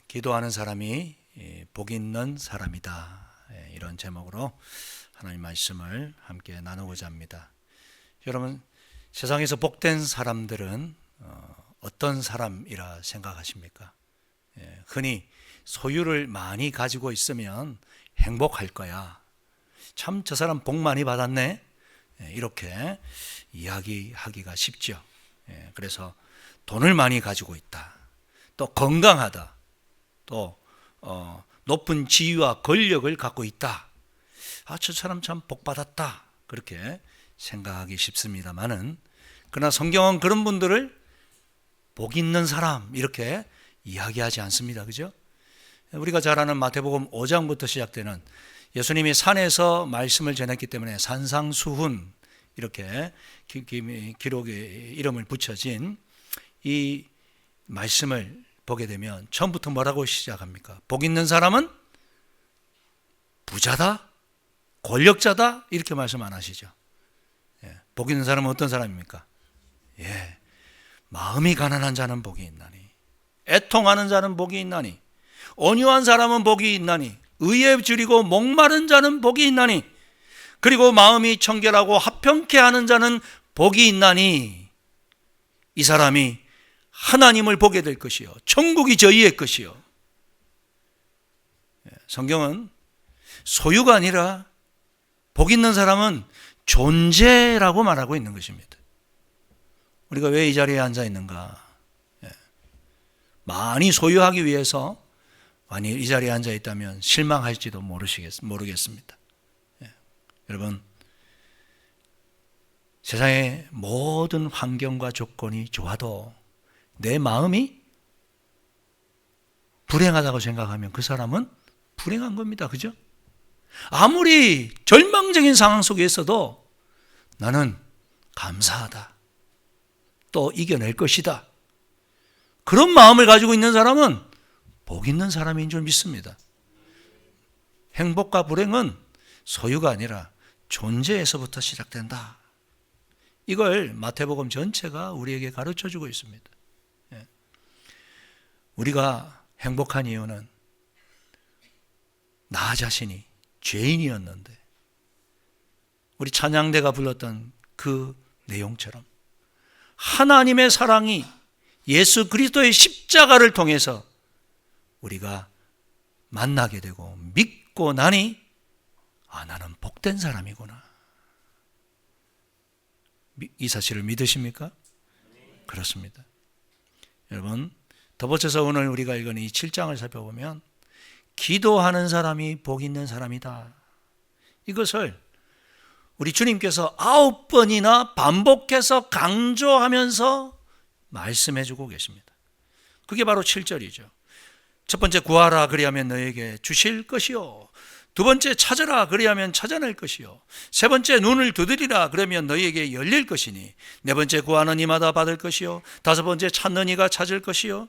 기도하는 사람이 복 있는 사람이다. 이런 제목으로 하나님 말씀을 함께 나누고자 합니다. 여러분, 세상에서 복된 사람들은 어떤 사람이라 생각하십니까? 흔히 소유를 많이 가지고 있으면 행복할 거야. 참 저 사람 복 많이 받았네. 이렇게 이야기하기가 쉽죠. 그래서 돈을 많이 가지고 있다. 또 건강하다. 또 높은 지위와 권력을 갖고 있다. 저 사람 참 복 받았다. 그렇게 생각하기 쉽습니다만은, 그러나 성경은 그런 분들을 복 있는 사람 이렇게 이야기하지 않습니다. 그죠? 우리가 잘 아는 마태복음 5장부터 시작되는 예수님이 산에서 말씀을 전했기 때문에 산상수훈 이렇게 기록에 이름을 붙여진 이 말씀을 보게 되면 처음부터 뭐라고 시작합니까? 복 있는 사람은 부자다, 권력자다 이렇게 말씀 안 하시죠. 복 있는 사람은 어떤 사람입니까? 마음이 가난한 자는 복이 있나니, 애통하는 자는 복이 있나니, 온유한 사람은 복이 있나니, 의에 줄이고 목마른 자는 복이 있나니, 그리고 마음이 청결하고 화평케 하는 자는 복이 있나니, 이 사람이 하나님을 보게 될 것이요 천국이 저희의 것이요. 성경은 소유가 아니라 복 있는 사람은 존재라고 말하고 있는 것입니다. 우리가 왜 이 자리에 앉아 있는가? 많이 소유하기 위해서 만일 이 자리에 앉아 있다면 실망할지도 모르겠습니다. 여러분, 세상의 모든 환경과 조건이 좋아도 내 마음이 불행하다고 생각하면 그 사람은 불행한 겁니다. 그죠? 아무리 절망적인 상황 속에 있어도 나는 감사하다. 또 이겨낼 것이다. 그런 마음을 가지고 있는 사람은 복 있는 사람인 줄 믿습니다. 행복과 불행은 소유가 아니라 존재에서부터 시작된다. 이걸 마태복음 전체가 우리에게 가르쳐주고 있습니다. 우리가 행복한 이유는 나 자신이 죄인이었는데 우리 찬양대가 불렀던 그 내용처럼 하나님의 사랑이 예수 그리스도의 십자가를 통해서 우리가 만나게 되고 믿고 나니 나는 복된 사람이구나. 이 사실을 믿으십니까? 그렇습니다. 여러분, 덧붙여서 오늘 우리가 읽은 이 7장을 살펴보면 기도하는 사람이 복 있는 사람이다. 이것을 우리 주님께서 9번이나 반복해서 강조하면서 말씀해 주고 계십니다. 그게 바로 7절이죠. 첫 번째, 구하라 그리하면 너에게 주실 것이요. 두 번째, 찾으라 그리하면 찾아낼 것이요. 세 번째, 눈을 두드리라 그러면 너희에게 열릴 것이니. 네 번째, 구하는 이마다 받을 것이요. 다섯 번째, 찾는 이가 찾을 것이요.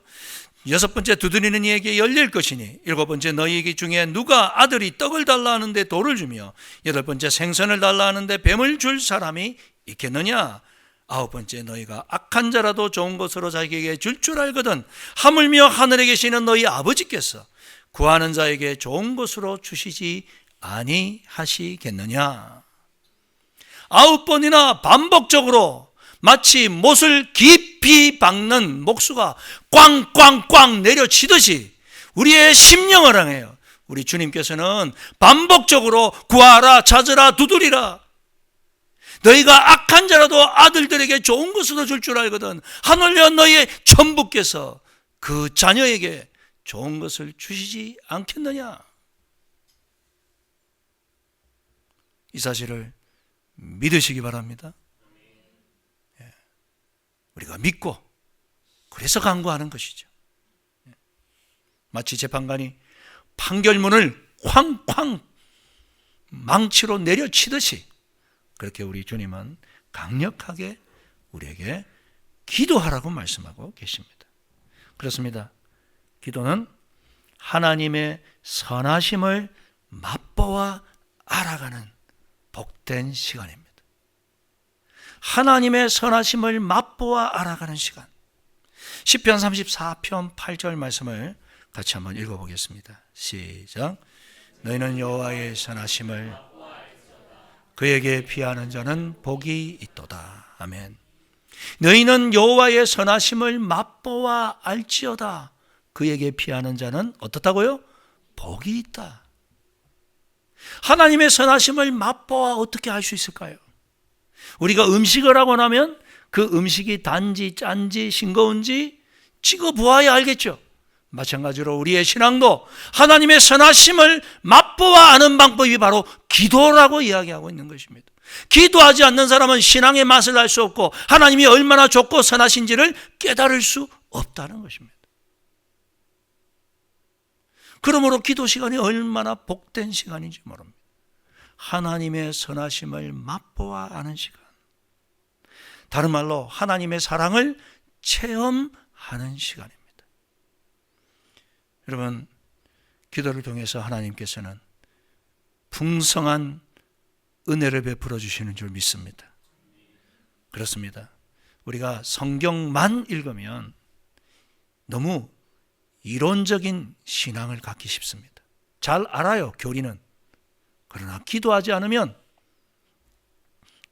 여섯 번째, 두드리는 이에게 열릴 것이니. 일곱 번째, 너희 중에 누가 아들이 떡을 달라 하는데 돌을 주며, 여덟 번째, 생선을 달라 하는데 뱀을 줄 사람이 있겠느냐. 아홉 번째, 너희가 악한 자라도 좋은 것으로 자기에게 줄 줄 알거든 하물며 하늘에 계시는 너희 아버지께서 구하는 자에게 좋은 것으로 주시지 아니하시겠느냐. 9번이나 반복적으로 마치 못을 깊이 박는 목수가 꽝꽝꽝 내려치듯이 우리의 심령을 향해요. 우리 주님께서는 반복적으로 구하라, 찾으라, 두드리라. 너희가 악한 자라도 아들들에게 좋은 것으로 줄 줄 알거든 하늘여 너희의 천부께서 그 자녀에게 좋은 것을 주시지 않겠느냐. 이 사실을 믿으시기 바랍니다. 우리가 믿고 그래서 간구하는 것이죠. 마치 재판관이 판결문을 쾅쾅 망치로 내려치듯이 그렇게 우리 주님은 강력하게 우리에게 기도하라고 말씀하고 계십니다. 그렇습니다. 기도는 하나님의 선하심을 맛보아 알아가는 복된 시간입니다. 하나님의 선하심을 맛보아 알아가는 시간. 시편 34편 8절 말씀을 같이 한번 읽어보겠습니다. 시작. 너희는 여호와의 선하심을 그에게 피하는 자는 복이 있도다. 아멘. 너희는 여호와의 선하심을 맛보아 알지어다. 그에게 피하는 자는 어떻다고요? 복이 있다. 하나님의 선하심을 맛보아 어떻게 알 수 있을까요? 우리가 음식을 하고 나면 그 음식이 단지 짠지 싱거운지 찍어보아야 알겠죠. 마찬가지로 우리의 신앙도 하나님의 선하심을 맛보아 아는 방법이 바로 기도라고 이야기하고 있는 것입니다. 기도하지 않는 사람은 신앙의 맛을 알 수 없고 하나님이 얼마나 좋고 선하신지를 깨달을 수 없다는 것입니다. 그러므로 기도 시간이 얼마나 복된 시간인지 모릅니다. 하나님의 선하심을 맛보아 아는 시간. 다른 말로 하나님의 사랑을 체험하는 시간입니다. 여러분, 기도를 통해서 하나님께서는 풍성한 은혜를 베풀어 주시는 줄 믿습니다. 그렇습니다. 우리가 성경만 읽으면 너무 이론적인 신앙을 갖기 쉽습니다. 잘 알아요, 교리는. 그러나 기도하지 않으면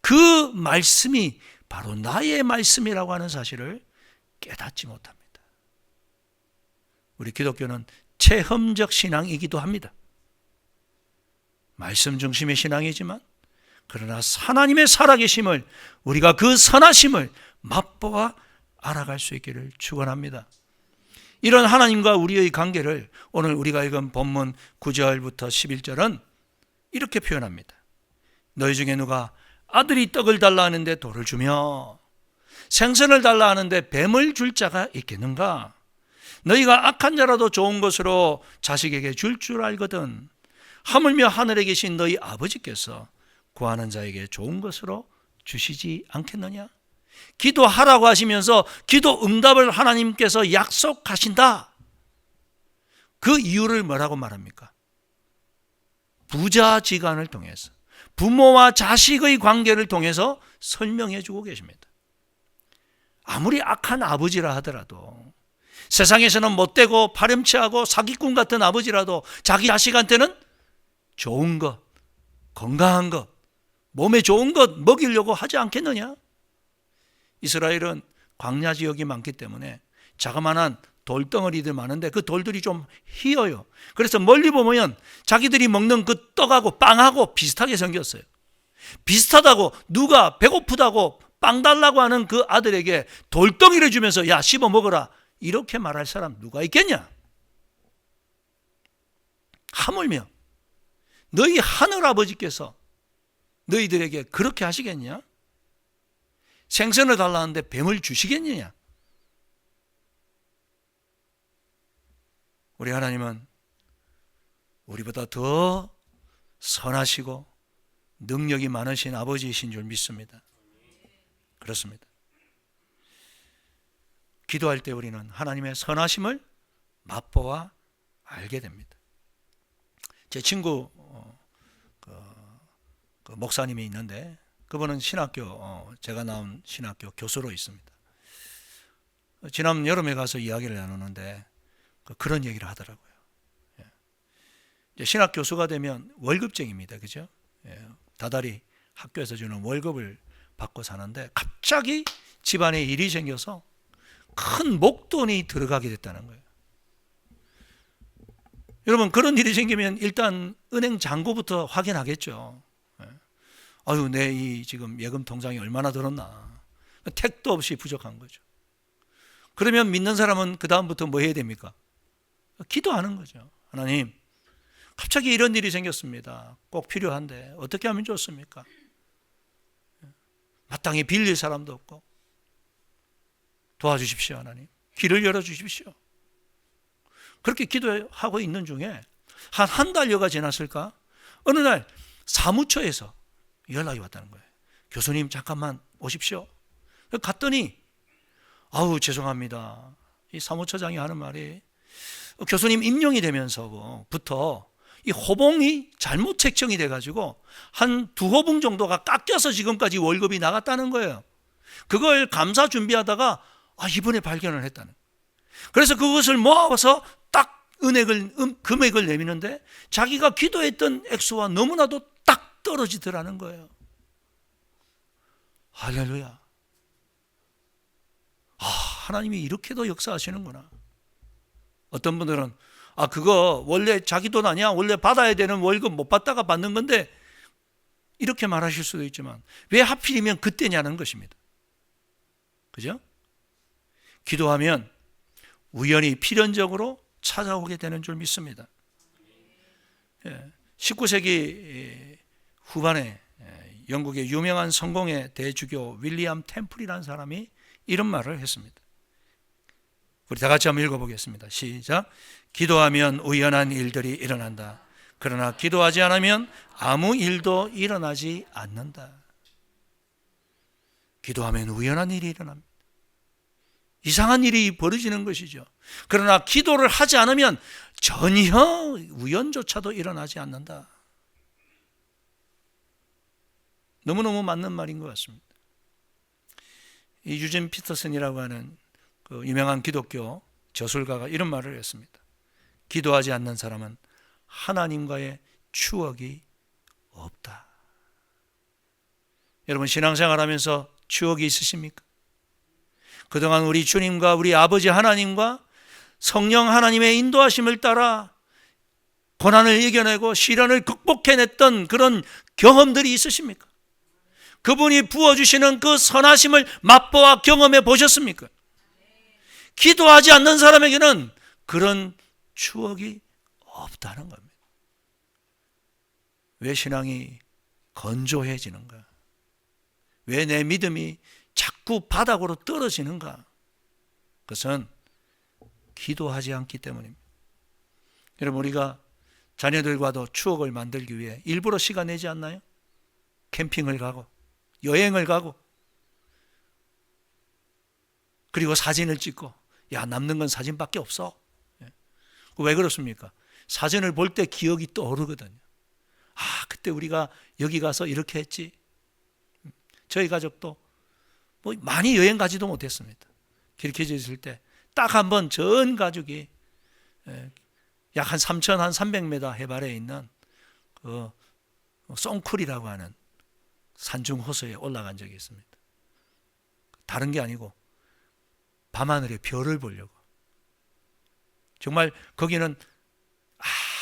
그 말씀이 바로 나의 말씀이라고 하는 사실을 깨닫지 못합니다. 우리 기독교는 체험적 신앙이기도 합니다. 말씀 중심의 신앙이지만 그러나 하나님의 살아계심을 우리가 그 선하심을 맛보아 알아갈 수 있기를 축원합니다. 이런 하나님과 우리의 관계를 오늘 우리가 읽은 본문 9절부터 11절은 이렇게 표현합니다. 너희 중에 누가 아들이 떡을 달라 하는데 돌을 주며 생선을 달라 하는데 뱀을 줄 자가 있겠는가? 너희가 악한 자라도 좋은 것으로 자식에게 줄 줄 알거든. 하물며 하늘에 계신 너희 아버지께서 구하는 자에게 좋은 것으로 주시지 않겠느냐? 기도하라고 하시면서 기도 응답을 하나님께서 약속하신다. 그 이유를 뭐라고 말합니까? 부자지간을 통해서, 부모와 자식의 관계를 통해서 설명해 주고 계십니다. 아무리 악한 아버지라 하더라도, 세상에서는 못되고 파렴치하고 사기꾼 같은 아버지라도 자기 자식한테는 좋은 것, 건강한 것, 몸에 좋은 것 먹이려고 하지 않겠느냐? 이스라엘은 광야 지역이 많기 때문에 자그마한 돌덩어리들 많은데 그 돌들이 좀 희어요. 그래서 멀리 보면 자기들이 먹는 그 떡하고 빵하고 비슷하게 생겼어요. 비슷하다고 누가 배고프다고 빵 달라고 하는 그 아들에게 돌덩이를 주면서 야 씹어 먹어라 이렇게 말할 사람 누가 있겠냐? 하물며 너희 하늘아버지께서 너희들에게 그렇게 하시겠냐? 생선을 달라는데 뱀을 주시겠느냐? 우리 하나님은 우리보다 더 선하시고 능력이 많으신 아버지이신 줄 믿습니다. 그렇습니다. 기도할 때 우리는 하나님의 선하심을 맛보아 알게 됩니다. 제 친구 그 목사님이 있는데 그분은 신학교 제가 나온 신학교 교수로 있습니다. 지난 여름에 가서 이야기를 나누는데 그런 얘기를 하더라고요. 이제 신학 교수가 되면 월급쟁입니다, 그죠? 다달이 학교에서 주는 월급을 받고 사는데 갑자기 집안에 일이 생겨서 큰 목돈이 들어가게 됐다는 거예요. 여러분 그런 일이 생기면 일단 은행 잔고부터 확인하겠죠. 아유, 내 이 지금 예금 통장이 얼마나 들었나. 택도 없이 부족한 거죠. 그러면 믿는 사람은 그 다음부터 뭐 해야 됩니까? 기도하는 거죠. 하나님, 갑자기 이런 일이 생겼습니다. 꼭 필요한데 어떻게 하면 좋습니까? 마땅히 빌릴 사람도 없고 도와주십시오. 하나님, 길을 열어주십시오. 그렇게 기도하고 있는 중에 한 달여가 지났을까? 어느 날 사무처에서 연락이 왔다는 거예요. 교수님 잠깐만 오십시오. 갔더니 아우 죄송합니다. 이 사무처장이 하는 말이 교수님 임용이 되면서부터 이 호봉이 잘못 책정이 돼가지고 한 2호봉 정도가 깎여서 지금까지 월급이 나갔다는 거예요. 그걸 감사 준비하다가 이번에 발견을 했다는 거예요. 그래서 그것을 모아서 딱 금액을 내미는데 자기가 기도했던 액수와 너무나도 딱 떨어지더라는 거예요. 할렐루야. 하나님이 이렇게도 역사하시는구나. 어떤 분들은 그거 원래 자기 돈 아니야? 원래 받아야 되는 월급 못 받다가 받는 건데, 이렇게 말하실 수도 있지만 왜 하필이면 그때냐는 것입니다. 그죠? 기도하면 우연히 필연적으로 찾아오게 되는 줄 믿습니다. 19세기 후반에 영국의 유명한 성공의 대주교 윌리엄 템플이라는 사람이 이런 말을 했습니다. 우리 다 같이 한번 읽어보겠습니다. 시작. 기도하면 우연한 일들이 일어난다. 그러나 기도하지 않으면 아무 일도 일어나지 않는다. 기도하면 우연한 일이 일어납니다. 이상한 일이 벌어지는 것이죠. 그러나 기도를 하지 않으면 전혀 우연조차도 일어나지 않는다. 너무너무 맞는 말인 것 같습니다. 이 유진 피터슨이라고 하는 그 유명한 기독교 저술가가 이런 말을 했습니다. 기도하지 않는 사람은 하나님과의 추억이 없다. 여러분, 신앙생활하면서 추억이 있으십니까? 그동안 우리 주님과 우리 아버지 하나님과 성령 하나님의 인도하심을 따라 고난을 이겨내고 시련을 극복해냈던 그런 경험들이 있으십니까? 그분이 부어주시는 그 선하심을 맛보아 경험해 보셨습니까? 기도하지 않는 사람에게는 그런 추억이 없다는 겁니다. 왜 신앙이 건조해지는가? 왜 내 믿음이 자꾸 바닥으로 떨어지는가? 그것은 기도하지 않기 때문입니다. 여러분, 우리가 자녀들과도 추억을 만들기 위해 일부러 시간 내지 않나요? 캠핑을 가고 여행을 가고 그리고 사진을 찍고, 남는 건 사진밖에 없어. 왜 그렇습니까? 사진을 볼 때 기억이 떠오르거든요. 그때 우리가 여기 가서 이렇게 했지. 저희 가족도 많이 여행 가지도 못했습니다. 길켜져 있을 때 딱 한 번 전 가족이 약 한 3,300m 해발에 있는 그 송쿨이라고 하는 산중 호수에 올라간 적이 있습니다. 다른 게 아니고 밤하늘의 별을 보려고. 정말 거기는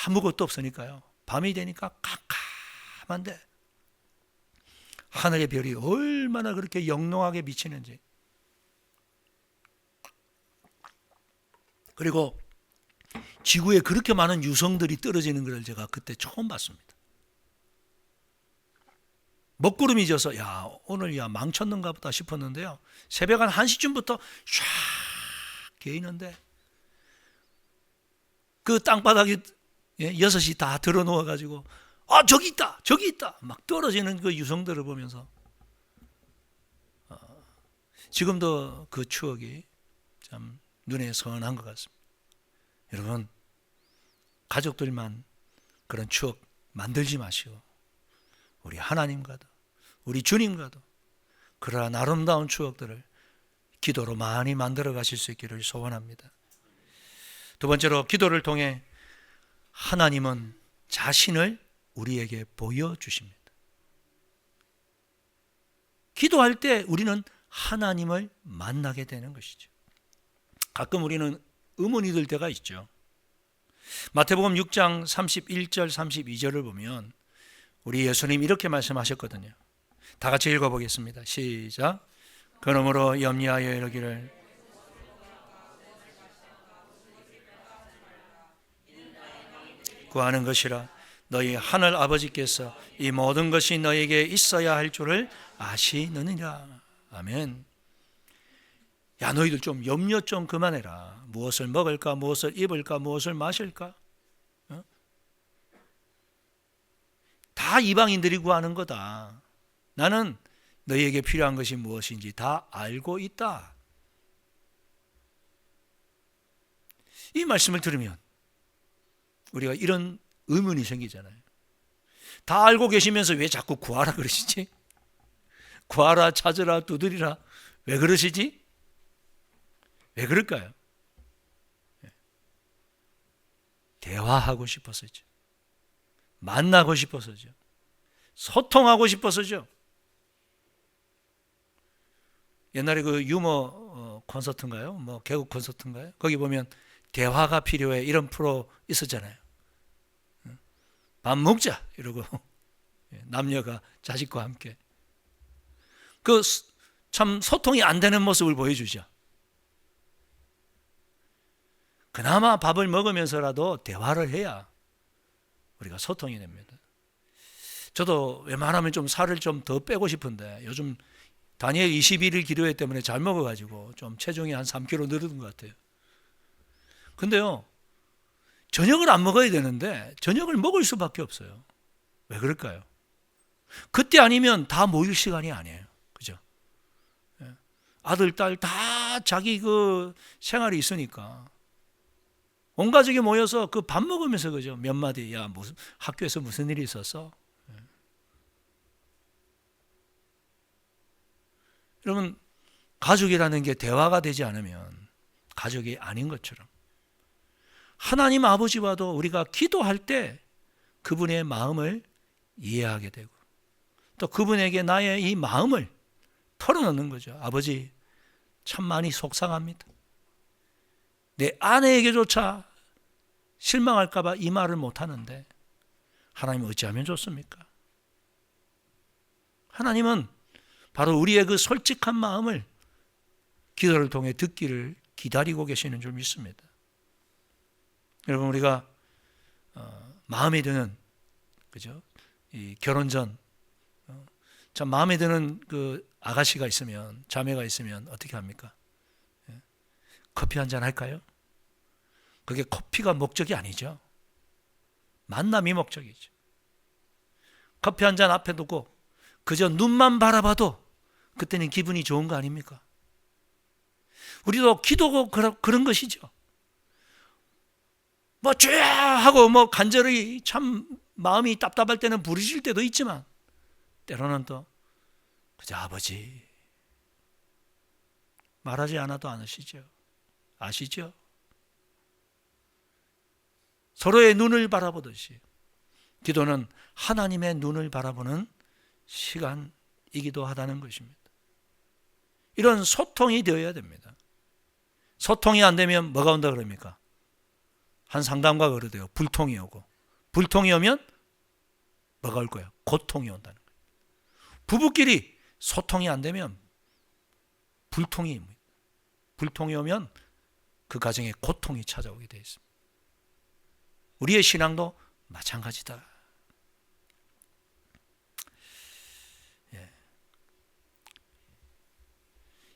아무것도 없으니까요. 밤이 되니까 깜깜한데 하늘의 별이 얼마나 그렇게 영롱하게 비치는지. 그리고 지구에 그렇게 많은 유성들이 떨어지는 것을 제가 그때 처음 봤습니다. 먹구름이 져서 오늘 망쳤는가 보다 싶었는데요. 새벽 한 1시쯤부터 쫙 개이는데 그 땅바닥에 6이 다 들어누워가지고 저기 있다 저기 있다 막 떨어지는 그 유성들을 보면서 지금도 그 추억이 참 눈에 선한 것 같습니다. 여러분, 가족들만 그런 추억 만들지 마시고 우리 하나님과도 우리 주님과도 그러한 아름다운 추억들을 기도로 많이 만들어 가실 수 있기를 소원합니다. 두 번째로, 기도를 통해 하나님은 자신을 우리에게 보여주십니다. 기도할 때 우리는 하나님을 만나게 되는 것이죠. 가끔 우리는 의문이 들 때가 있죠. 마태복음 6장 31절 32절을 보면 우리 예수님 이렇게 말씀하셨거든요. 다 같이 읽어보겠습니다. 시작. 그러므로 염려하여 이르기를 구하는 것이라 너희 하늘 아버지께서 이 모든 것이 너에게 있어야 할 줄을 아시느니라. 아멘. 너희들 좀 염려 좀 그만해라. 무엇을 먹을까, 무엇을 입을까, 무엇을 마실까? 다 이방인들이 구하는 거다. 나는 너희에게 필요한 것이 무엇인지 다 알고 있다. 이 말씀을 들으면 우리가 이런 의문이 생기잖아요. 다 알고 계시면서 왜 자꾸 구하라 그러시지? 구하라, 찾으라, 두드리라. 왜 그러시지? 왜 그럴까요? 대화하고 싶어서죠. 만나고 싶어서죠. 소통하고 싶어서죠. 옛날에 그 유머 콘서트인가요? 뭐 개그 콘서트인가요? 거기 보면 대화가 필요해 이런 프로 있었잖아요. 밥 먹자 이러고 남녀가 자식과 함께 그 참 소통이 안 되는 모습을 보여주죠. 그나마 밥을 먹으면서라도 대화를 해야 우리가 소통이 됩니다. 저도 웬만하면 좀 살을 좀 더 빼고 싶은데 요즘 다니엘 21일 기도회 때문에 잘 먹어가지고 좀 체중이 한 3kg 늘은 것 같아요. 근데요, 저녁을 안 먹어야 되는데 저녁을 먹을 수밖에 없어요. 왜 그럴까요? 그때 아니면 다 모일 시간이 아니에요. 그죠? 아들, 딸 다 자기 그 생활이 있으니까 온 가족이 모여서 그 밥 먹으면서 그죠? 몇 마디, 야, 무슨 학교에서 무슨 일이 있었어? 여러분, 가족이라는 게 대화가 되지 않으면 가족이 아닌 것처럼 하나님 아버지와도 우리가 기도할 때 그분의 마음을 이해하게 되고 또 그분에게 나의 이 마음을 털어놓는 거죠. 아버지, 참 많이 속상합니다. 내 아내에게조차 실망할까 봐 이 말을 못하는데 하나님은 어찌하면 좋습니까? 하나님은 바로 우리의 그 솔직한 마음을 기도를 통해 듣기를 기다리고 계시는 줄 믿습니다. 여러분, 우리가 마음에 드는, 그죠? 이 결혼 전 참 마음에 드는 그 아가씨가 있으면, 자매가 있으면 어떻게 합니까? 커피 한잔 할까요? 그게 커피가 목적이 아니죠. 만남이 목적이죠. 커피 한잔 앞에 두고 그저 눈만 바라봐도 그때는 기분이 좋은 거 아닙니까? 우리도 기도고 그런 것이죠. 뭐 쫙 하고 뭐 간절히 참 마음이 답답할 때는 부르실 때도 있지만 때로는 또 그저 아버지 말하지 않아도 않으시죠. 아시죠? 서로의 눈을 바라보듯이 기도는 하나님의 눈을 바라보는 시간이기도 하다는 것입니다. 이런 소통이 되어야 됩니다. 소통이 안 되면 뭐가 온다 그럽니까? 한 상담가가 그러대요. 불통이 오고. 불통이 오면 뭐가 올 거예요? 고통이 온다는 거예요. 부부끼리 소통이 안 되면 불통이 오면 그 가정에 고통이 찾아오게 되어 있습니다. 우리의 신앙도 마찬가지다.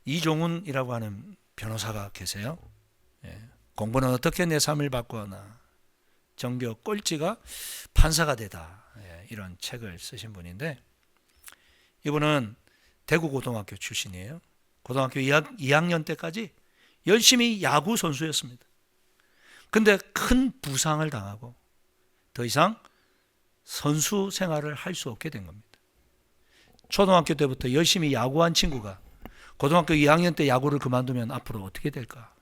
이종훈이라고 하는 변호사가 계세요. 공부는 어떻게 내 삶을 바꾸나, 정교 꼴찌가 판사가 되다, 이런 책을 쓰신 분인데 이분은 대구고등학교 출신이에요. 고등학교 2학년 때까지 열심히 야구 선수였습니다. 근데 큰 부상을 당하고 더 이상 선수 생활을 할 수 없게 된 겁니다. 초등학교 때부터 열심히 야구한 친구가 고등학교 2학년 때 야구를 그만두면 앞으로 어떻게 될까?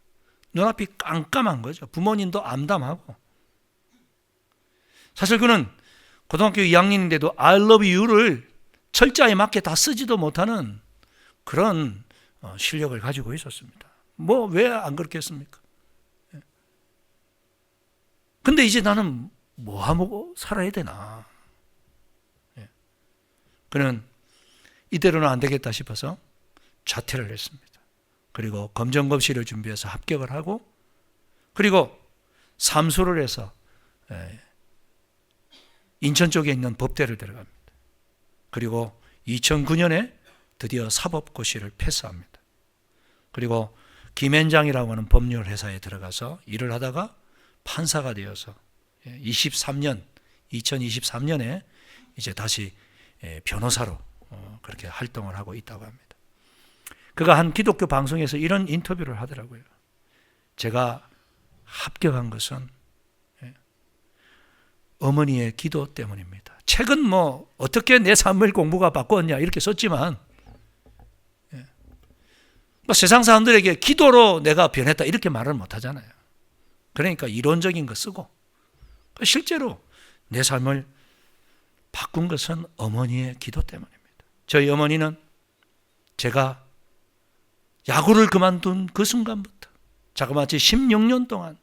눈앞이 깜깜한 거죠. 부모님도 암담하고. 사실 그는 고등학교 2학년인데도 I love you를 철자에 맞게 다 쓰지도 못하는 그런 실력을 가지고 있었습니다. 뭐 왜 안 그렇겠습니까? 근데 이제 나는 뭐 하고 살아야 되나? 그는 이대로는 안 되겠다 싶어서 자퇴를 했습니다. 그리고 검정고시를 준비해서 합격을 하고 그리고 삼수를 해서 인천 쪽에 있는 법대를 들어갑니다. 그리고 2009년에 드디어 사법고시를 패스합니다. 그리고 김앤장이라고 하는 법률회사에 들어가서 일을 하다가 판사가 되어서 2023년에 이제 다시 변호사로 그렇게 활동을 하고 있다고 합니다. 그가 한 기독교 방송에서 이런 인터뷰를 하더라고요. 제가 합격한 것은 어머니의 기도 때문입니다. 책은 뭐 어떻게 내 삶을 공부가 바꿨냐 이렇게 썼지만 뭐 세상 사람들에게 기도로 내가 변했다 이렇게 말을 못 하잖아요. 그러니까 이론적인 거 쓰고 실제로 내 삶을 바꾼 것은 어머니의 기도 때문입니다. 저희 어머니는 제가 야구를 그만둔 그 순간부터 자그마치 16년 동안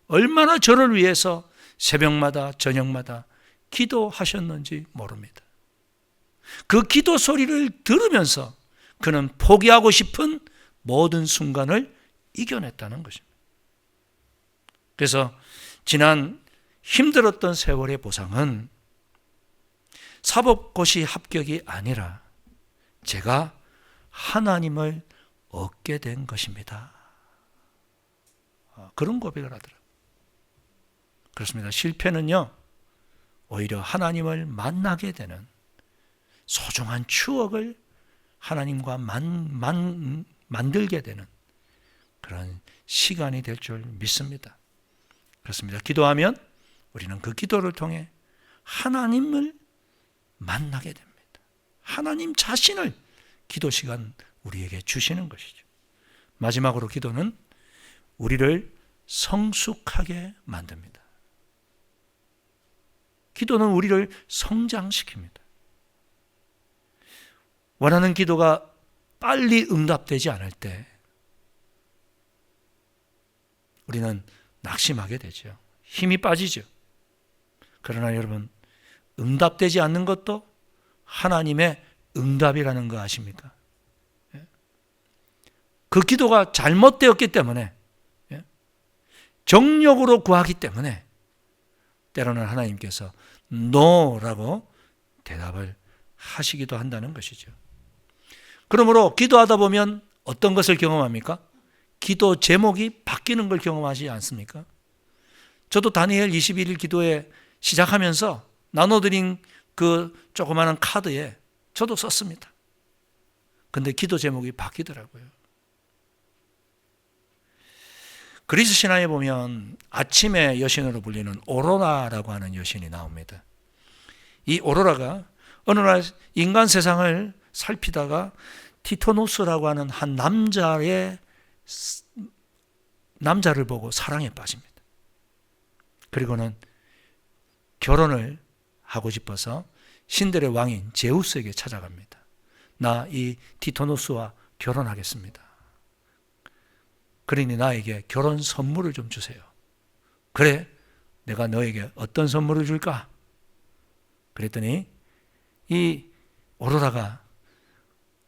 얼마나 저를 위해서 새벽마다 저녁마다 기도하셨는지 모릅니다. 그 기도 소리를 들으면서 그는 포기하고 싶은 모든 순간을 이겨냈다는 것입니다. 그래서 지난 힘들었던 세월의 보상은 사법고시 합격이 아니라 제가 하나님을 얻게 된 것입니다. 그런 고백을 하더라고요. 그렇습니다. 실패는요, 오히려 하나님을 만나게 되는 소중한 추억을 하나님과 만들게 되는 그런 시간이 될 줄 믿습니다. 그렇습니다. 기도하면 우리는 그 기도를 통해 하나님을 만나게 됩니다. 하나님 자신을 기도 시간 우리에게 주시는 것이죠. 마지막으로 기도는 우리를 성숙하게 만듭니다. 기도는 우리를 성장시킵니다. 원하는 기도가 빨리 응답되지 않을 때 우리는 낙심하게 되죠. 힘이 빠지죠. 그러나 여러분, 응답되지 않는 것도 하나님의 응답이라는 거 아십니까? 그 기도가 잘못되었기 때문에, 정욕으로 구하기 때문에 때로는 하나님께서 no라고 대답을 하시기도 한다는 것이죠. 그러므로 기도하다 보면 어떤 것을 경험합니까? 기도 제목이 바뀌는 걸 경험하지 않습니까? 저도 다니엘 21일 기도에 시작하면서 나눠드린 그 조그마한 카드에 저도 썼습니다. 근데 기도 제목이 바뀌더라고요. 그리스 신화에 보면 아침의 여신으로 불리는 오로라라고 하는 여신이 나옵니다. 이 오로라가 어느 날 인간 세상을 살피다가 티토노스라고 하는 한 남자를 보고 사랑에 빠집니다. 그리고는 결혼을 하고 싶어서 신들의 왕인 제우스에게 찾아갑니다. 나 이 티토노스와 결혼하겠습니다. 그러니 나에게 결혼 선물을 좀 주세요. 그래, 내가 너에게 어떤 선물을 줄까? 그랬더니 이 오로라가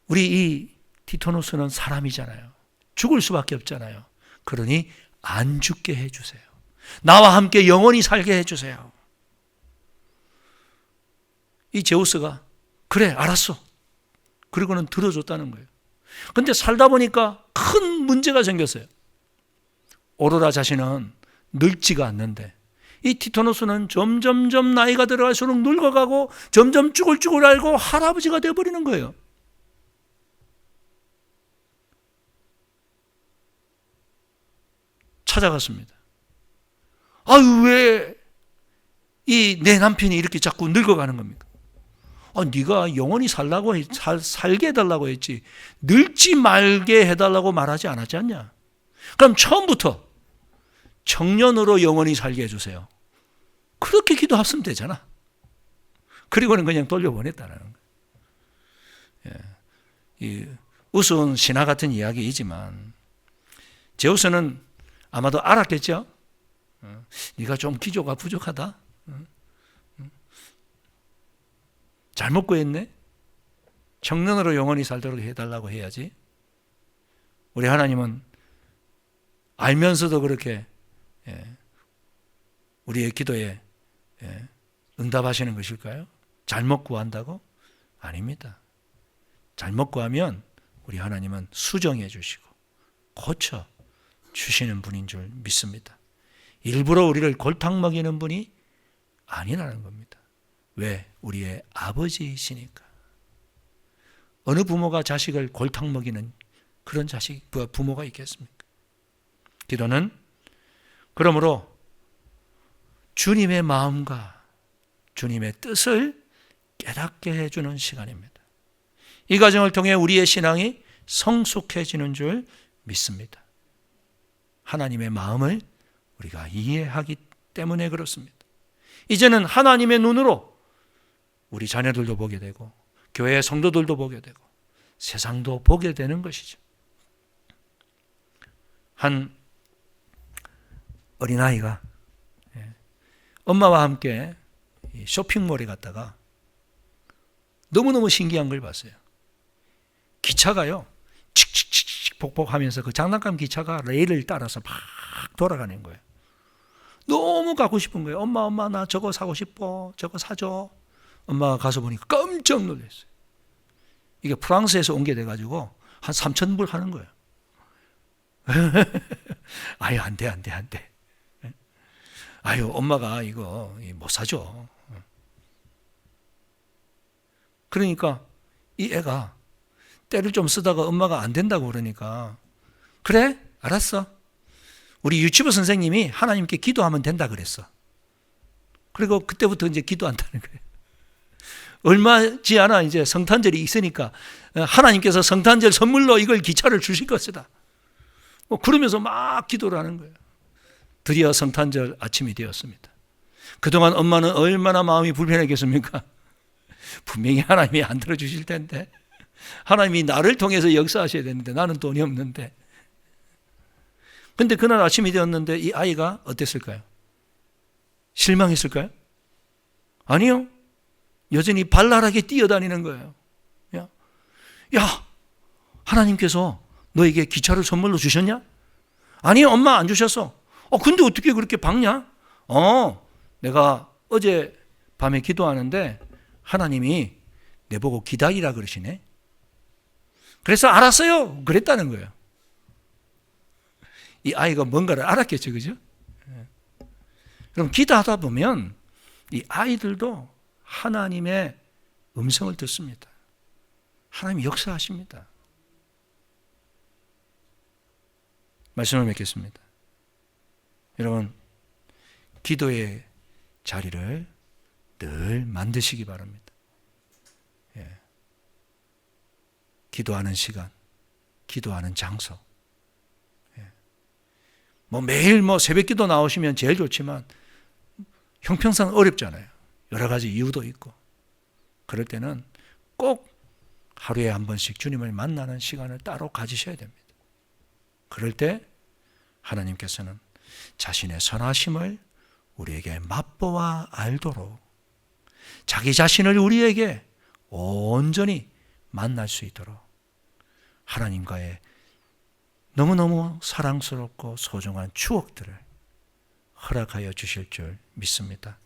우리 이 티토노스는 사람이잖아요. 죽을 수밖에 없잖아요. 그러니 안 죽게 해주세요. 나와 함께 영원히 살게 해주세요. 이 제우스가 그래, 알았어. 그리고는 들어줬다는 거예요. 근데 살다 보니까 큰 문제가 생겼어요. 오로라 자신은 늙지가 않는데 이 티토노스는 점점점 나이가 들어갈수록 늙어가고 점점 죽을 줄 알고 할아버지가 되어버리는 거예요. 찾아갔습니다. 아유, 왜 이 내 남편이 이렇게 자꾸 늙어가는 겁니까? 네가 영원히 살게 해달라고 했지 늙지 말게 해달라고 말하지 않았지 않냐? 그럼 처음부터 청년으로 영원히 살게 해주세요. 그렇게 기도했으면 되잖아. 그리고는 그냥 돌려보냈다는 거예요. 이 우스운 신화 같은 이야기이지만 제우스는 아마도 알았겠죠? 네가 좀 기조가 부족하다. 잘못 구했네. 청년으로 영원히 살도록 해달라고 해야지. 우리 하나님은 알면서도 그렇게 우리의 기도에 응답하시는 것일까요? 잘못 구한다고? 아닙니다. 잘못 구하면 우리 하나님은 수정해 주시고 고쳐 주시는 분인 줄 믿습니다. 일부러 우리를 골탕 먹이는 분이 아니라는 겁니다. 왜? 우리의 아버지이시니까. 어느 부모가 자식을 골탕 먹이는 그런 부모가 있겠습니까? 기도는 그러므로 주님의 마음과 주님의 뜻을 깨닫게 해주는 시간입니다. 이 과정을 통해 우리의 신앙이 성숙해지는 줄 믿습니다. 하나님의 마음을 우리가 이해하기 때문에 그렇습니다. 이제는 하나님의 눈으로 우리 자녀들도 보게 되고 교회 성도들도 보게 되고 세상도 보게 되는 것이죠. 한 어린아이가 엄마와 함께 쇼핑몰에 갔다가 너무너무 신기한 걸 봤어요. 기차가요, 칙칙칙칙 복복하면서 그 장난감 기차가 레일을 따라서 막 돌아가는 거예요. 너무 갖고 싶은 거예요. 엄마 나 저거 사고 싶어. 저거 사줘. 엄마가 가서 보니까 깜짝 놀랐어요. 이게 프랑스에서 온 게 돼가지고 한 3,000불 하는 거예요. 아유, 안 돼. 아유, 엄마가 이거 못 사줘. 그러니까 이 애가 때를 좀 쓰다가 엄마가 안 된다고 그러니까, 그래? 알았어. 우리 유치부 선생님이 하나님께 기도하면 된다 그랬어. 그리고 그때부터 이제 기도한다는 거예요. 얼마 지 않아 이제 성탄절이 있으니까 하나님께서 성탄절 선물로 이걸 기차를 주실 것이다. 그러면서 막 기도를 하는 거예요. 드디어 성탄절 아침이 되었습니다. 그동안 엄마는 얼마나 마음이 불편했겠습니까? 분명히 하나님이 안 들어주실 텐데, 하나님이 나를 통해서 역사하셔야 되는데 나는 돈이 없는데. 근데 그날 아침이 되었는데 이 아이가 어땠을까요? 실망했을까요? 아니요. 여전히 발랄하게 뛰어다니는 거예요. 야, 하나님께서 너에게 기차를 선물로 주셨냐? 아니, 엄마 안 주셨어. 근데 어떻게 그렇게 박냐? 내가 어제 밤에 기도하는데 하나님이 내보고 기다리라 그러시네. 그래서 알았어요. 그랬다는 거예요. 이 아이가 뭔가를 알았겠죠, 그죠? 그럼 기도하다 보면 이 아이들도 하나님의 음성을 듣습니다. 하나님이 역사하십니다. 말씀을 맺겠습니다. 여러분, 기도의 자리를 늘 만드시기 바랍니다. 기도하는 시간, 기도하는 장소. 매일 새벽 기도 나오시면 제일 좋지만 형평상 어렵잖아요. 여러 가지 이유도 있고. 그럴 때는 꼭 하루에 한 번씩 주님을 만나는 시간을 따로 가지셔야 됩니다. 그럴 때 하나님께서는 자신의 선하심을 우리에게 맛보아 알도록 자기 자신을 우리에게 온전히 만날 수 있도록 하나님과의 너무너무 사랑스럽고 소중한 추억들을 허락하여 주실 줄 믿습니다.